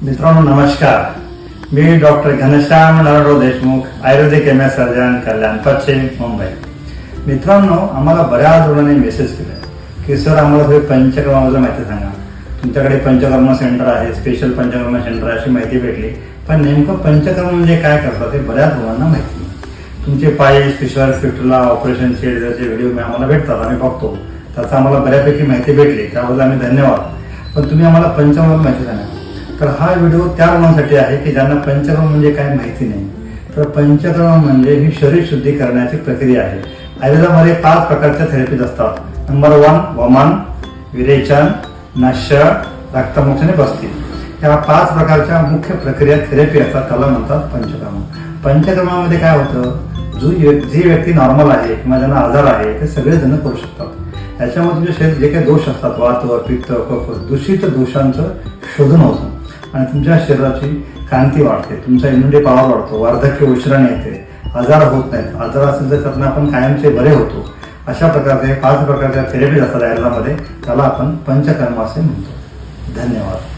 मित्रांनो नमस्कार. मी डॉक्टर घनश्याम नरडो देशमुख, आयुर्वेदिक M S surgeon, कल्याण पश्चिम, मुंबई. मित्रांनो, आम्हाला बऱ्याच जणांनी मेसेज केला की सर आम्हाला थोडी पंचकर्माबद्दल माहिती सांगा. तुमच्याकडे पंचकर्म सेंटर आहे, स्पेशल पंचकर्म सेंटर अशी माहिती भेटली. पण नेमकं पंचकर्म म्हणजे काय करतात हे बऱ्याच लोकांना माहिती नाही. तुमचे पाय फिशर फिटला ऑपरेशन शेडचे व्हिडिओ आम्हाला भेटतात, आम्ही बघतो. त्याचा आम्हाला बऱ्यापैकी माहिती भेटली, त्याबद्दल आम्ही धन्यवाद. पण तुम्ही आम्हाला पंचकर्म माहिती सांगा. तर हा व्हिडिओ त्या लोकांसाठी आहे की ज्यांना पंचकर्म म्हणजे काय माहिती नाही. तर पंचकर्म म्हणजे ही शरीर शुद्धी करण्याची प्रक्रिया आहे. आयुर्वेदामध्ये 5 प्रकारच्या थेरपीज असतात. नंबर 1 वमन, विरेचन, नश्य, रक्तमोक्ष आणि बस्ती. या 5 प्रकारच्या मुख्य प्रक्रिया थेरपी असतात, त्याला म्हणतात पंचकर्म. पंचकर्मामध्ये काय होतं, जी व्यक्ती नॉर्मल आहे किंवा ज्यांना आजार आहे ते सगळेजण करू शकतात. याच्यामध्ये तुमच्या शरीरात जे काही दोष असतात, वात, पित्त, कफ, दूषित दोषांचं शोधन होतं आणि तुमच्या शरीराची कांती वाढते, तुमचा इम्युनिटी पॉवर वाढतो, वार्धक्य उशिराने येते, आजार होत नाहीत. आजार असेल तर त्यातून आपण कायमचे बरे होतो. अशा प्रकारचे 5 प्रकारच्या थेरपीज असतात आयुर्वेदामध्ये, त्याला आपण पंचकर्म असे म्हणतो. धन्यवाद.